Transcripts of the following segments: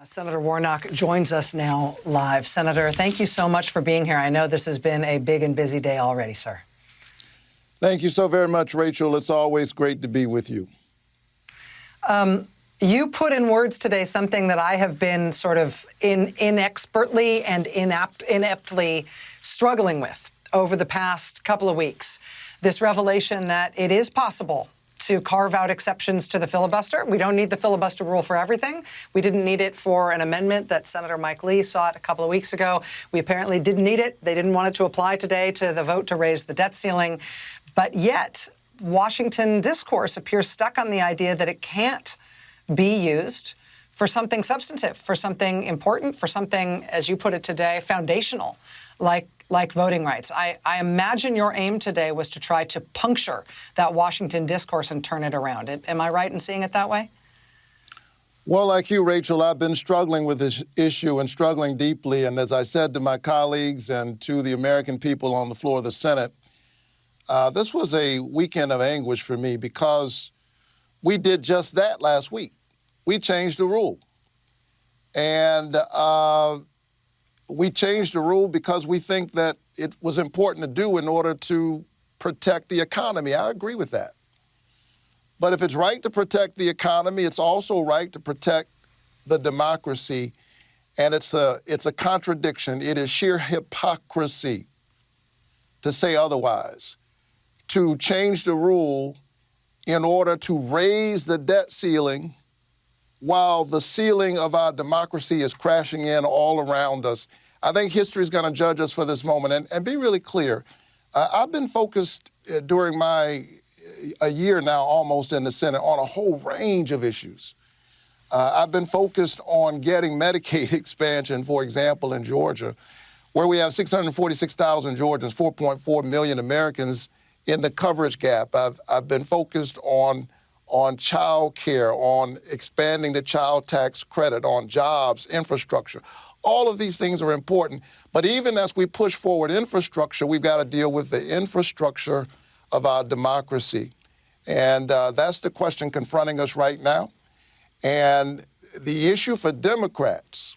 Senator Warnock joins us now live. Senator, thank you so much for being here. I know this has been a big and busy day already, sir. Thank you so very much, Rachel. It's always great to be with you. You put in words today something that I have been sort of inexpertly and ineptly struggling with over the past couple of weeks. This revelation that it is possible to carve out exceptions to the filibuster. We don't need the filibuster rule for everything. We didn't need it for an amendment that Senator Mike Lee sought a couple of weeks ago. We apparently didn't need it. They didn't want it to apply today to the vote to raise the debt ceiling. But yet, Washington discourse appears stuck on the idea that it can't be used for something substantive, for something important, for something, as you put it today, foundational, like voting rights. I imagine your aim today was to try to puncture that Washington discourse and turn it around. Am I right in seeing it that way? Well, like you, Rachel, I've been struggling with this issue and struggling deeply. And as I said to my colleagues and to the American people on the floor of the Senate, this was a weekend of anguish for me because we did just that last week. We changed the rule. And we changed the rule because we think that it was important to do in order to protect the economy. I agree with that. But if it's right to protect the economy, it's also right to protect the democracy. And it's a contradiction. It is sheer hypocrisy to say otherwise. To change the rule in order to raise the debt ceiling while the ceiling of our democracy is crashing in all around us. I think history is going to judge us for this moment. And be really clear, I've been focused during a year now almost in the Senate on a whole range of issues. I've been focused on getting Medicaid expansion, for example, in Georgia, where we have 646,000 Georgians, 4.4 million Americans in the coverage gap. I've been focused on child care, on expanding the child tax credit, on jobs, infrastructure. All of these things are important. But even as we push forward infrastructure, we've got to deal with the infrastructure of our democracy. And that's the question confronting us right now. And the issue for Democrats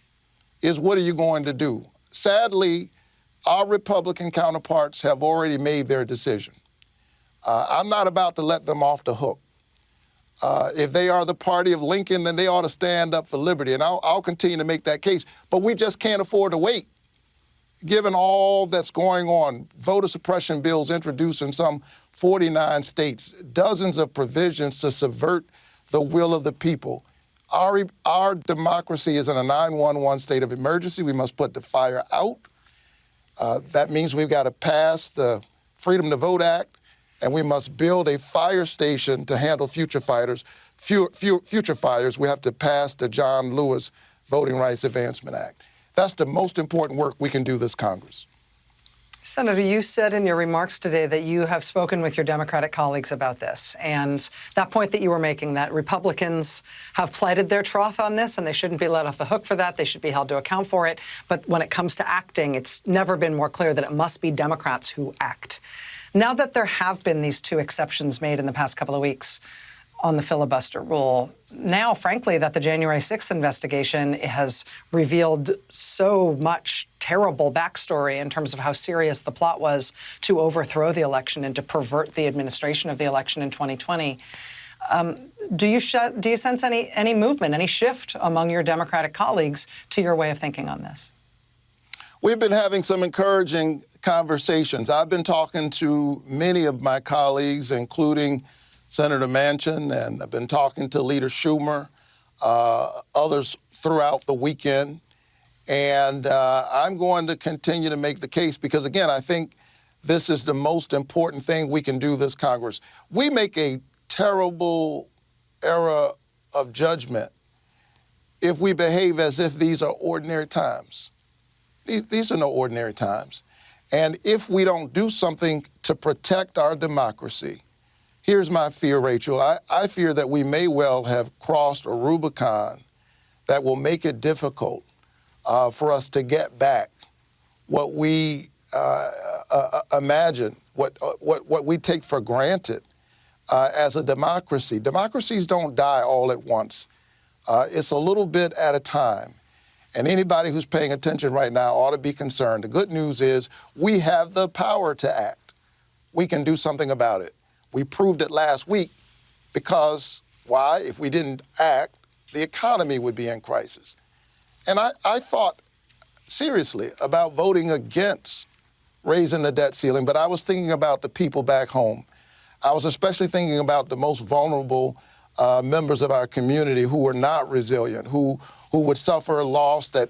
is, what are you going to do? Sadly, our Republican counterparts have already made their decision. I'm not about to let them off the hook. If they are the party of Lincoln, then they ought to stand up for liberty. And I'll continue to make that case. But we just can't afford to wait. Given all that's going on, voter suppression bills introduced in some 49 states, dozens of provisions to subvert the will of the people. Our democracy is in a 911 state of emergency. We must put the fire out. That means we've got to pass the Freedom to Vote Act. And we must build a fire station to handle future fires. We have to pass the John Lewis Voting Rights Advancement Act. That's the most important work we can do this Congress. Senator, you said in your remarks today that you have spoken with your Democratic colleagues about this. And that point that you were making, that Republicans have plighted their troth on this and they shouldn't be let off the hook for that. They should be held to account for it. But when it comes to acting, it's never been more clear that it must be Democrats who act. Now that there have been these two exceptions made in the past couple of weeks on the filibuster rule, now, frankly, that the January 6th investigation has revealed so much terrible backstory in terms of how serious the plot was to overthrow the election and to pervert the administration of the election in 2020. Do you sense any movement, any shift among your Democratic colleagues to your way of thinking on this? We've been having some encouraging conversations. I've been talking to many of my colleagues, including Senator Manchin, and I've been talking to Leader Schumer, others throughout the weekend. And I'm going to continue to make the case because, again, I think this is the most important thing we can do this Congress. We make a terrible error of judgment if we behave as if these are ordinary times. These are no ordinary times. And if we don't do something to protect our democracy, here's my fear, Rachel. I fear that we may well have crossed a Rubicon that will make it difficult for us to get back what we imagine, what we take for granted as a democracy. Democracies don't die all at once. It's a little bit at a time. And anybody who's paying attention right now ought to be concerned. The good news is we have the power to act. We can do something about it. We proved it last week because, why? If we didn't act, the economy would be in crisis. And I thought seriously about voting against raising the debt ceiling, but I was thinking about the people back home. I was especially thinking about the most vulnerable members of our community who are not resilient, who would suffer a loss that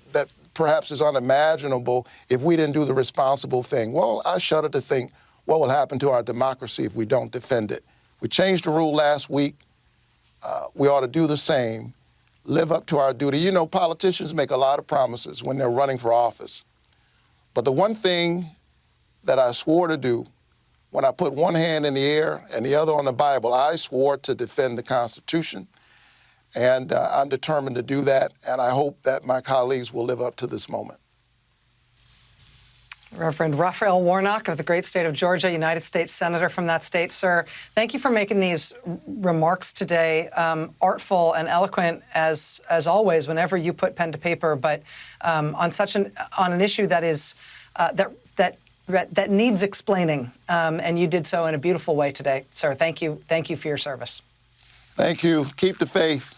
perhaps is unimaginable if we didn't do the responsible thing. Well, I shudder to think what will happen to our democracy if we don't defend it. We changed the rule last week. We ought to do the same, live up to our duty. You know, politicians make a lot of promises when they're running for office. But the one thing that I swore to do when I put one hand in the air and the other on the Bible, I swore to defend the Constitution. And I'm determined to do that, and I hope that my colleagues will live up to this moment. Reverend Raphael Warnock of the great state of Georgia, United States Senator from that state. Sir, thank you for making these remarks today, artful and eloquent as always whenever you put pen to paper, but on an issue that is that needs explaining, and you did so in a beautiful way today. Sir, thank you for your service. Thank you. Keep the faith.